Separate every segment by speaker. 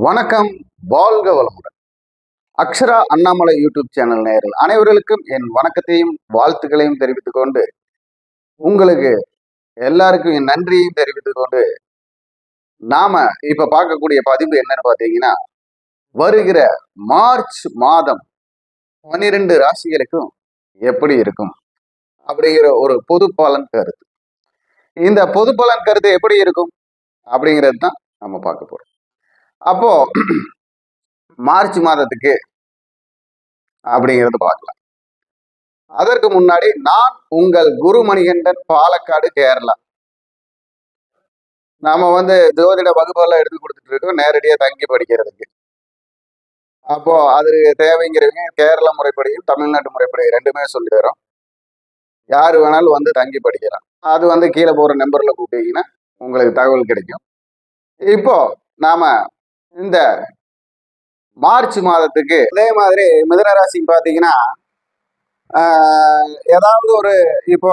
Speaker 1: வணக்கம், வாழ்க வளமுடன். அக்ஷரா அண்ணாமலை யூடியூப் சேனல் நேயர்கள் அனைவர்களுக்கும் என் வணக்கத்தையும் வாழ்த்துக்களையும் தெரிவித்துக் கொண்டு, உங்களுக்கு எல்லாருக்கும் என் நன்றியையும் தெரிவித்துக் கொண்டு, நாம இப்ப பார்க்கக்கூடிய பதிவு என்னன்னு பாத்தீங்கன்னா, வருகிற மார்ச் மாதம் 12 ராசிகளுக்கும் எப்படி இருக்கும் அப்படிங்கிற ஒரு பொது பலன் கருத்து. இந்த பொது பலன் கருத்து எப்படி இருக்கும் அப்படிங்கிறது தான் நம்ம பார்க்க போறோம். அப்போ மார்ச் மாதத்துக்கு அப்படிங்கிறது பார்க்கலாம். அதற்கு முன்னாடி நான் உங்கள் குரு மணிகண்டன், பாலக்காடு, கேரளா. நாம ஜோதிட வகுப்பெல்லாம் எடுத்து கொடுத்துட்டு இருக்கோம் நேரடியாக தங்கி படிக்கிறதுக்கு. அப்போ அது தேவைங்கிறவங்க கேரளா முறைப்படியும் தமிழ்நாட்டு முறைப்படியும் ரெண்டுமே சொல்லி தரோம். யாரு வேணாலும் தங்கி படிக்கலாம். அது கீழே போற நம்பர்ல கூப்பிட்டீங்கன்னா உங்களுக்கு தகவல் கிடைக்கும். இப்போ நாம இந்த மார்ச் மாதத்துக்கு அதே மாதிரி மிதுன ராசிக்கு பாத்தீங்கன்னா ஏதாவது ஒரு இப்போ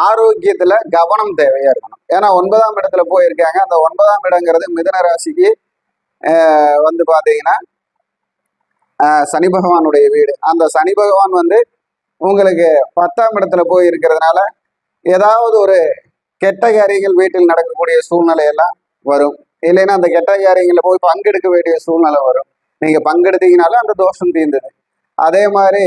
Speaker 1: ஆரோக்கியத்துல கவனம் தேவையா இருக்கணும். ஏன்னா 9ஆம் இடத்துல போயிருக்காங்க. அந்த 9ஆம் இடங்கிறது மிதுன ராசிக்கு பாத்தீங்கன்னா சனி பகவானுடைய வீடு. அந்த சனி பகவான் உங்களுக்கு 10ஆம் இடத்துல போய் இருக்கிறதுனால ஏதாவது ஒரு கெட்ட காரியங்கள் வீட்டில் நடக்கக்கூடிய சூழ்நிலை எல்லாம் வரும். இல்லைன்னா அந்த கெட்ட காரியங்களில் போய் பங்கெடுக்க வேண்டிய சூழ்நிலை வரும். நீங்க பங்கெடுத்தீங்கனாலும் அந்த தோஷம் தீர்ந்தது. அதே மாதிரி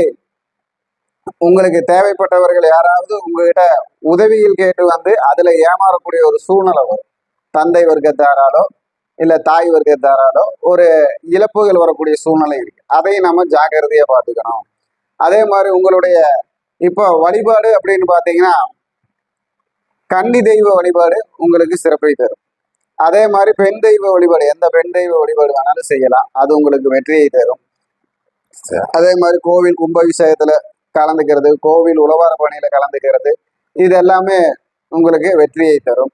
Speaker 1: உங்களுக்கு தேவைப்பட்டவர்கள் யாராவது உங்ககிட்ட உதவியில் கேட்டு அதுல ஏமாறக்கூடிய ஒரு சூழ்நிலை வரும். தந்தை வர்க்கத்தாராலோ இல்ல தாய் வர்க்கத்தாராலோ ஒரு இழப்புகள் வரக்கூடிய சூழ்நிலை இருக்கு. அதையும் நம்ம ஜாக்கிரதையா பார்த்துக்கணும். அதே மாதிரி உங்களுடைய இப்போ வழிபாடு அப்படின்னு பாத்தீங்கன்னா கன்னி தெய்வ வழிபாடு உங்களுக்கு சிறப்பை தரும். அதே மாதிரி பெண் தெய்வ வழிபாடு, எந்த பெண் தெய்வ வழிபாடு வேணாலும் செய்யலாம், அது உங்களுக்கு வெற்றியை தரும். அதே மாதிரி கோவில் கும்பாபிஷேகத்துல கலந்துக்கிறது, கோவில் உழவார பணியில கலந்துக்கிறது, இது எல்லாமே உங்களுக்கு வெற்றியை தரும்.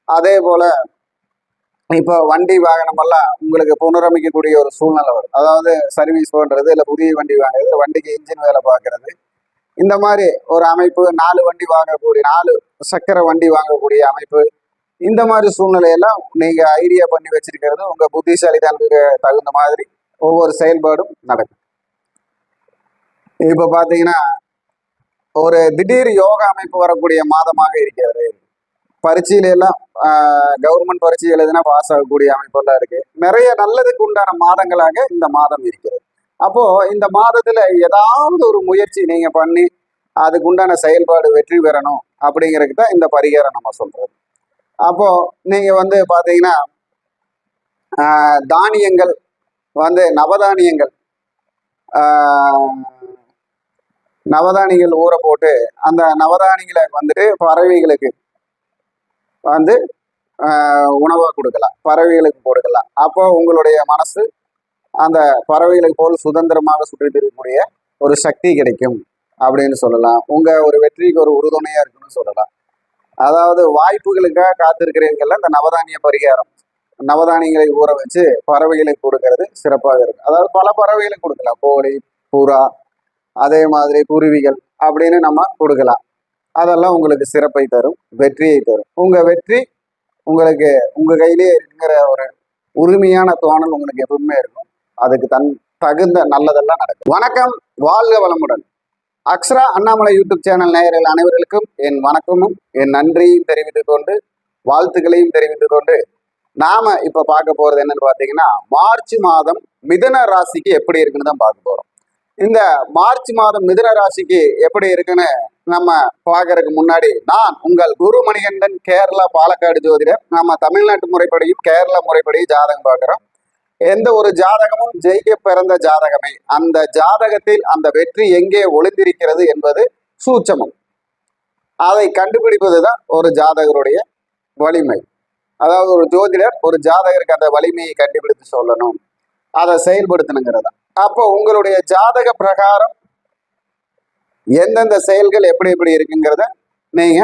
Speaker 1: அதே போல இப்போ வண்டி வாகனம் எல்லாம் உங்களுக்கு புனரமைக்கக்கூடிய ஒரு சூழ்நிலை வரும். அதாவது சர்வீஸ் பண்றது, இல்லை புதிய வண்டி வாங்குறது, வண்டிக்கு இன்ஜின் வேலை பார்க்கறது, இந்த மாதிரி ஒரு அமைப்பு, 4 வண்டி வாங்கக்கூடிய 4 சக்கர வண்டி வாங்கக்கூடிய அமைப்பு, இந்த மாதிரி சூழ்நிலையெல்லாம் நீங்க ஐடியா பண்ணி வச்சிருக்கிறது உங்க புத்திசாலித்தனத்துக்கு தகுந்த மாதிரி ஒவ்வொரு செயல்பாடும் நடக்கும். இப்ப பாத்தீங்கன்னா ஒரு திடீர் யோகா அமைப்பு வரக்கூடிய மாதமாக இருக்கிறது. பரீட்சையில எல்லாம் கவர்மெண்ட் பரீட்சை எழுதுனா பாஸ் ஆகக்கூடிய அமைப்பெல்லாம் இருக்கு. நிறைய நல்லதுக்கு உண்டான மாதங்களாக இந்த மாதம் இருக்கிறது. அப்போ இந்த மாதத்துல ஏதாவது ஒரு முயற்சி நீங்க பண்ணி அதுக்கு உண்டான செயல்பாடு வெற்றி பெறணும் அப்படிங்கிறதுக்கு தான் இந்த பரிகாரம் நம்ம சொல்றது. அப்போ நீங்க பாத்தீங்கன்னா தானியங்கள் நவதானியங்கள் நவதானியங்கள் ஊற போட்டு அந்த நவதானியங்களை பறவைகளுக்கு உணவா கொடுக்கலாம், பறவைகளுக்கு கொடுக்கலாம். அப்போ உங்களுடைய மனசு அந்த பறவைகளுக்கு போல் சுதந்திரமாக சுற்றி திருக்கக்கூடிய ஒரு சக்தி கிடைக்கும் அப்படின்னு சொல்லலாம். உங்க ஒரு வெற்றிக்கு ஒரு உறுதுணையா இருக்குன்னு சொல்லலாம். அதாவது வாய்ப்புகளுக்காக காத்திருக்கிறீங்கல்ல, இந்த நவதானிய பரிகாரம், நவதானியங்களை ஊற வச்சு பறவைகளுக்கு கொடுக்கறது சிறப்பாக இருக்கும். அதாவது பல பறவைகளுக்கு கொடுக்கலாம், கோழி, புறா, அதே மாதிரி குருவிகள் அப்படின்னு நம்ம கொடுக்கலாம். அதெல்லாம் உங்களுக்கு சிறப்பை தரும், வெற்றியை தரும். உங்க வெற்றி உங்களுக்கு உங்க கையிலேயே இருக்கிற ஒரு உரிமையான தோணல் உங்களுக்கு எப்பவுமே இருக்கும். அதுக்கு தகுந்த நல்லதெல்லாம் நடக்கும். வணக்கம், வாழ்க வளமுடன். அக்ஷரா அண்ணாமலை யூடியூப் சேனல் நேயர்கள் அனைவர்களுக்கும் என் வணக்கமும் என் நன்றியும் தெரிவித்துக் கொண்டு, வாழ்த்துக்களையும் தெரிவித்துக் கொண்டு, நாம இப்ப பார்க்க போறது என்னன்னு பாத்தீங்கன்னா மார்ச் மாதம் மிதுன ராசிக்கு எப்படி இருக்குன்னு தான் பார்க்க போறோம். இந்த மார்ச் மாதம் மிதுன ராசிக்கு எப்படி இருக்குன்னு நம்ம பார்க்கறதுக்கு முன்னாடி நான் உங்கள் குரு மணிகண்டன், கேரளா, பாலக்காடு ஜோதிடர். நம்ம தமிழ்நாட்டு முறைப்படியும் கேரளா முறைப்படியும் ஜாதகம் பார்க்கிறோம். எந்த ஒரு ஜாதகமும் ஜெயிக்க பிறந்த ஜாதகமே. அந்த ஜாதகத்தில் அந்த வெற்றி எங்கே ஒளிந்திருக்கிறது என்பது சூட்சமம். அதை கண்டுபிடிப்பதுதான் ஒரு ஜாதகருடைய வலிமை. அதாவது ஒரு ஜோதிடர் ஒரு ஜாதகருக்கு அந்த வலிமையை கண்டுபிடித்து சொல்லணும், அதை செயல்படுத்தணுங்கிறதா. அப்போ உங்களுடைய ஜாதக பிரகாரம் எந்தெந்த செயல்கள் எப்படி எப்படி இருக்குங்கிறத நீங்க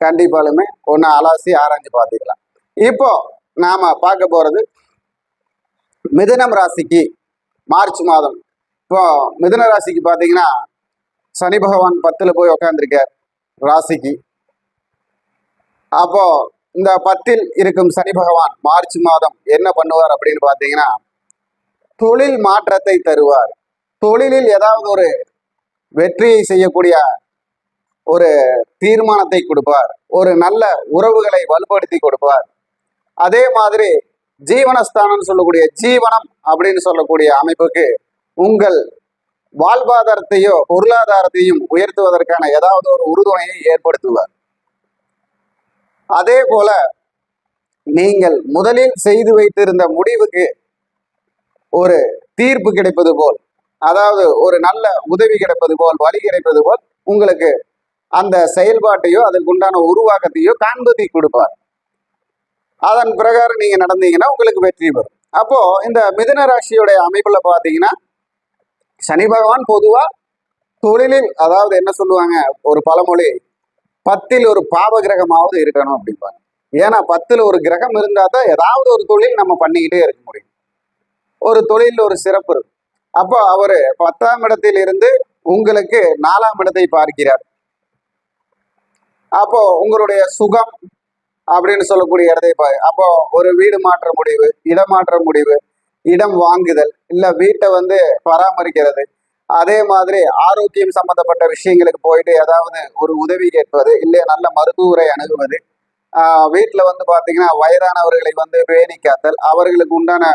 Speaker 1: கண்டிப்பாலுமே ஒன்று அலாசி ஆராய்ஞ்சு பார்த்துக்கலாம். இப்போ நாம பார்க்க போறது மிதுனம் ராசிக்கு மார்ச் மாதம். இப்போ மிதுன ராசிக்கு பார்த்தீங்கன்னா சனி பகவான் 10ல் போய் உக்காந்துருக்கார் ராசிக்கு. அப்போ இந்த 10ல் இருக்கும் சனி பகவான் மார்ச் மாதம் என்ன பண்ணுவார் அப்படின்னு பார்த்தீங்கன்னா, தொழில் மாற்றத்தை தருவார். தொழிலில் ஏதாவது ஒரு வெற்றியை செய்யக்கூடிய ஒரு தீர்மானத்தை கொடுப்பார். ஒரு நல்ல உறவுகளை வலுப்படுத்தி கொடுப்பார். அதே மாதிரி ஜீவனஸ்தானம் சொல்லக்கூடிய ஜீவனம் அப்படின்னு சொல்லக்கூடிய அமைப்புக்கு உங்கள் வாழ்வாதாரத்தையோ பொருளாதாரத்தையும் உயர்த்துவதற்கான ஏதாவது ஒரு உறுதுணையை ஏற்படுத்துவார். அதே போல நீங்கள் முதலில் செய்து வைத்திருந்த முடிவுக்கு ஒரு தீர்ப்பு கிடைப்பது போல், அதாவது ஒரு நல்ல உதவி கிடைப்பது போல், வழி கிடைப்பது போல் உங்களுக்கு அந்த செயல்பாட்டையோ அதற்குண்டான உருவாக்கத்தையோ காண்பதி கொடுப்பார். அதன் பிரகாரம் நீங்க நடந்தீங்கன்னா உங்களுக்கு வெற்றி வரும். அப்போ இந்த மிதுன ராசியோடைய அமைப்புல பாத்தீங்கன்னா, சனி பகவான் பொதுவா தொழிலில், அதாவது என்ன சொல்லுவாங்க ஒரு பழமொழி, 10ல் ஒரு பாவ கிரகமாவது இருக்கணும் அப்படிம்பாங்க. ஏன்னா 10ல் ஒரு கிரகம் இருந்தா தான் ஏதாவது ஒரு தொழில் நம்ம பண்ணிக்கிட்டே இருக்க முடியும். ஒரு தொழில் ஒரு சிறப்பு இருக்கு. அப்போ அவரு 10ஆம் இடத்தில் இருந்து உங்களுக்கு 4ஆம் இடத்தை பார்க்கிறார். அப்போ உங்களுடைய சுகம் அப்படின்னு சொல்லக்கூடிய இடத்தை அப்போ ஒரு வீடு மாற்ற முடிவு, இடமாற்ற முடிவு, இடம் வாங்குதல், இல்ல வீட்டை பராமரிக்கிறது, அதே மாதிரி ஆரோக்கியம் சம்பந்தப்பட்ட விஷயங்களுக்கு போயிட்டு ஏதாவது ஒரு உதவி கேட்பது, இல்லை நல்ல மருத்துவரை அணுகுவது, வீட்டுல பாத்தீங்கன்னா வயதானவர்களை பேணி காத்தல், அவர்களுக்கு உண்டான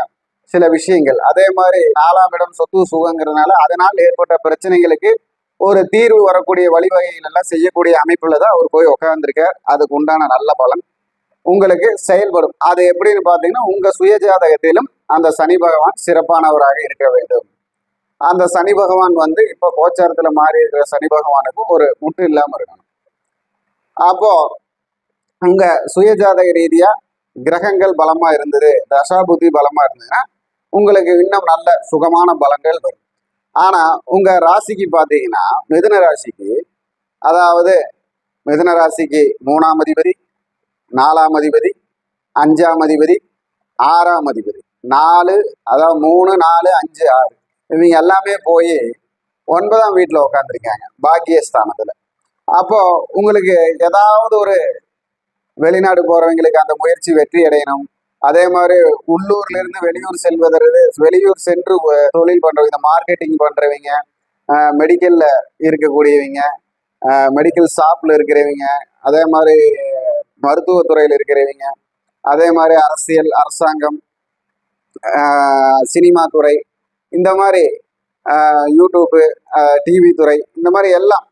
Speaker 1: சில விஷயங்கள், அதே மாதிரி 4ஆம் இடம் சொத்து சுகங்கிறதுனால அதனால் ஏற்பட்ட பிரச்சனைகளுக்கு ஒரு தீர்வு வரக்கூடிய வழிவகைகள் எல்லாம் செய்யக்கூடிய அமைப்புல தான் அவர் போய் உட்கார்ந்துருக்கார். அதுக்கு உண்டான நல்ல பலன் உங்களுக்கு செயல்படும். அது எப்படின்னு பாத்தீங்கன்னா, உங்க சுய ஜாதகத்திலும் அந்த சனி பகவான் சிறப்பானவராக இருக்க வேண்டும். அந்த சனி பகவான் இப்ப கோச்சாரத்துல மாறி இருக்கிற சனி பகவானுக்கும் ஒரு முட்டு இல்லாம இருக்கணும். அப்போ உங்க சுய ஜாதக ரீதியா கிரகங்கள் பலமா இருந்தது, தசாபுத்தி பலமா இருந்ததுன்னா உங்களுக்கு இன்னும் நல்ல சுகமான பலன்கள் வரும். ஆனா உங்க ராசிக்கு பாத்தீங்கன்னா, மிதுன ராசிக்கு, அதாவது மிதுன ராசிக்கு 3ஆம் அதிபதி, 4ஆம் அதிபதி, 5ஆம் அதிபதி, 6ஆம் அதிபதி, 4, அதாவது 3, 4, 5, 6 இவங்க எல்லாமே போய் 9ஆம் வீட்டுல உட்காந்துருக்காங்க பாக்கியஸ்தானத்துல. அப்போ உங்களுக்கு ஏதாவது ஒரு வெளிநாடு போறவங்களுக்கு அந்த முயற்சி வெற்றி அடையணும். அதே மாதிரி உள்ளூர்ல இருந்து வெளியூர் செல்வதற்கு, வெளியூர் சென்று தொழில் பண்றவங்க, மார்க்கெட்டிங் பண்றவங்க, மெடிக்கல்ல இருக்கக்கூடியவங்க, மெடிக்கல் ஷாப்ல இருக்கிறவங்க, அதே மாதிரி மருத்துவத்துறையில் இருக்கிறவங்க, அதே மாதிரி அரசியல், அரசாங்கம், சினிமா துறை, இந்த மாதிரி யூடியூப்பு, டிவி துறை, இந்த மாதிரி எல்லாம்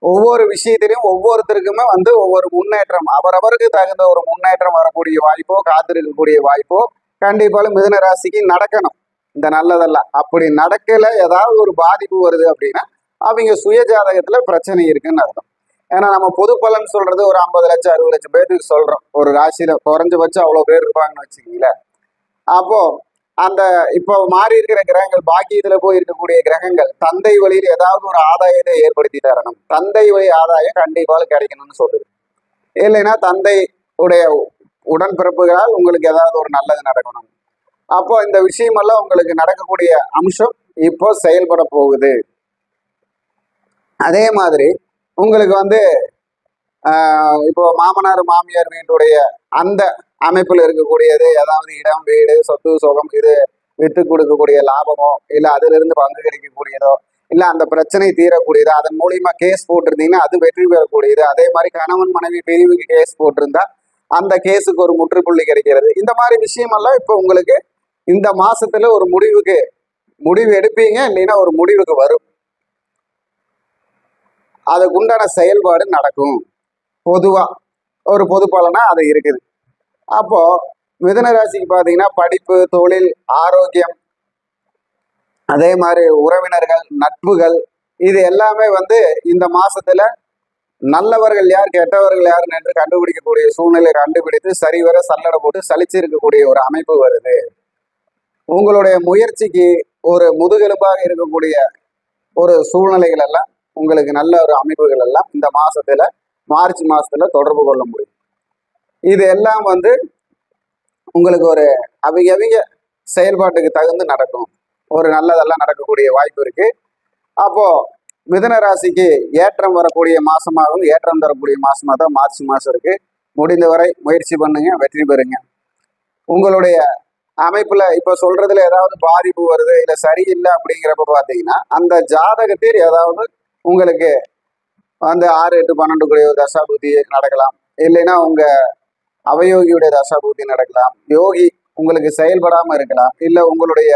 Speaker 1: ஒவ்வொரு விஷயத்திலையும் ஒவ்வொருத்தருக்குமே ஒவ்வொரு முன்னேற்றம், அவரவருக்கு தகுந்த ஒரு முன்னேற்றம் வரக்கூடிய வாய்ப்போ, காத்திருக்கக்கூடிய வாய்ப்போ கண்டிப்பாலும் மிதுன ராசிக்கு நடக்கணும். இந்த நல்லதெல்லாம் அப்படி நடக்கல, ஏதாவது ஒரு பாதிப்பு வருது அப்படின்னா அவங்க சுய ஜாதகத்துல பிரச்சனை இருக்குன்னு அர்த்தம். ஏன்னா நம்ம பொது பலன் சொல்றது ஒரு 50 லட்சம் 60 லட்சம் பேருக்கு சொல்றோம். ஒரு ராசியில குறைஞ்சபட்சம் அவ்வளவு பேர் இருப்பாங்கன்னு வச்சுக்கீங்களேன். அப்போ அந்த இப்போ மாறி இருக்கிற கிரகங்கள், பாக்கியத்துல போய் இருக்கக்கூடிய கிரகங்கள் தந்தை வழியில் ஏதாவது ஒரு ஆதாயத்தை ஏற்படுத்தி தரணும். தந்தை வழி ஆதாயம் கண்டிப்பாக கிடைக்கணும்னு சொல்லுது. இல்லைன்னா தந்தை உடைய உடன்பிறப்புகளால் உங்களுக்கு ஏதாவது ஒரு நல்லது நடக்கணும். அப்போ இந்த விஷயமெல்லாம் உங்களுக்கு நடக்கக்கூடிய அம்சம் இப்போ செயல்பட போகுது. அதே மாதிரி உங்களுக்கு இப்போ மாமனார் மாமியார் வீட்டுடைய அந்த அமைப்பில் இருக்கக்கூடியது, ஏதாவது இடம், வீடு, சொத்து சுகம், இது வித்து கொடுக்கக்கூடிய லாபமோ, இல்லை அதிலிருந்து பங்கு கிடைக்கக்கூடியதோ, இல்லை அந்த பிரச்சனை தீரக்கூடியதோ, அதன் மூலியமா கேஸ் போட்டிருந்தீங்கன்னா அது வெற்றி பெறக்கூடியது. அதே மாதிரி கணவன் மனைவி பிரிவுக்கு கேஸ் போட்டிருந்தா அந்த கேஸுக்கு ஒரு முற்றுப்புள்ளி கிடைக்கிறது. இந்த மாதிரி விஷயமெல்லாம் இப்போ உங்களுக்கு இந்த மாசத்துல ஒரு முடிவு எடுப்பீங்க, இல்லைன்னா ஒரு முடிவுக்கு வரும். அதுக்கு உண்டான செயல்பாடு நடக்கும். பொதுவா ஒரு பொது பலனா அது இருக்குது. அப்போ மிதுன ராசிக்கு பாத்தீங்கன்னா படிப்பு, தொழில், ஆரோக்கியம், அதே மாதிரி உறவினர்கள், நட்புகள், இது எல்லாமே இந்த மாசத்துல நல்லவர்கள் யார் கெட்டவர்கள் யாருன்னு என்று கண்டுபிடிக்கக்கூடிய சூழ்நிலை கண்டுபிடித்து சரிவர சல்லடை போட்டு சலிச்சு இருக்கக்கூடிய ஒரு அமைப்பு வருது. உங்களுடைய முயற்சிக்கு ஒரு முதுகெலும்பாக இருக்கக்கூடிய ஒரு சூழ்நிலைகள் எல்லாம், உங்களுக்கு நல்ல ஒரு அமைப்புகள் எல்லாம் இந்த மாசத்துல, மார்ச் மாசத்துல தொடர்பு கொள்ள முடியும். இது எல்லாம் உங்களுக்கு ஒரு அவங்க செயல்பாட்டுக்கு தகுந்து நடக்கும். ஒரு நல்லதெல்லாம் நடக்கக்கூடிய வாய்ப்பு இருக்கு. அப்போ மிதுன ராசிக்கு ஏற்றம் வரக்கூடிய மாசமாகவும் ஏற்றம் தரக்கூடிய மாசமா தான் மார்ச் மாசம் இருக்கு. முடிந்தவரை முயற்சி பண்ணுங்க, வெற்றி பெறுங்க. உங்களுடைய அமைப்புல இப்ப சொல்றதுல ஏதாவது பாதிப்பு வருது இல்ல சரியில்லை அப்படிங்கிறப்ப பாத்தீங்கன்னா அந்த ஜாதகத்தில் ஏதாவது உங்களுக்கு அந்த 6, 8, 12 கூடிய தசாபுத்தி நடக்கலாம். இல்லைன்னா உங்க அவயோகியுடைய தசாபுத்தி நடக்கலாம். யோகி உங்களுக்கு செயல்படாம இருக்கலாம். இல்ல உங்களுடைய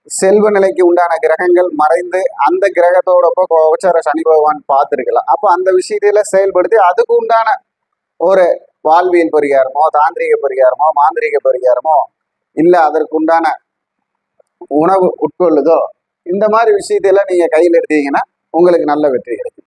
Speaker 1: செல்வ நிலைக்கு உண்டான கிரகங்கள் மறைந்து அந்த கிரகத்தோடப்ப கோச்சார சனி பகவான் பார்த்துருக்கலாம். அப்போ அந்த விஷயத்தில செயல்படுத்தி அதுக்கு உண்டான ஒரு வாழ்வியல் பரிகாரமோ, தாந்திரிக பரிகாரமோ, மாந்திரிக பரிகாரமோ, இல்ல அதற்கு உண்டான உணவு உட்கொள்ளுதோ, இந்த மாதிரி விஷயத்தையெல்லாம் நீங்க கையில் எடுத்தீங்கன்னா உங்களுக்கு நல்ல வெற்றி கிடைக்கும்.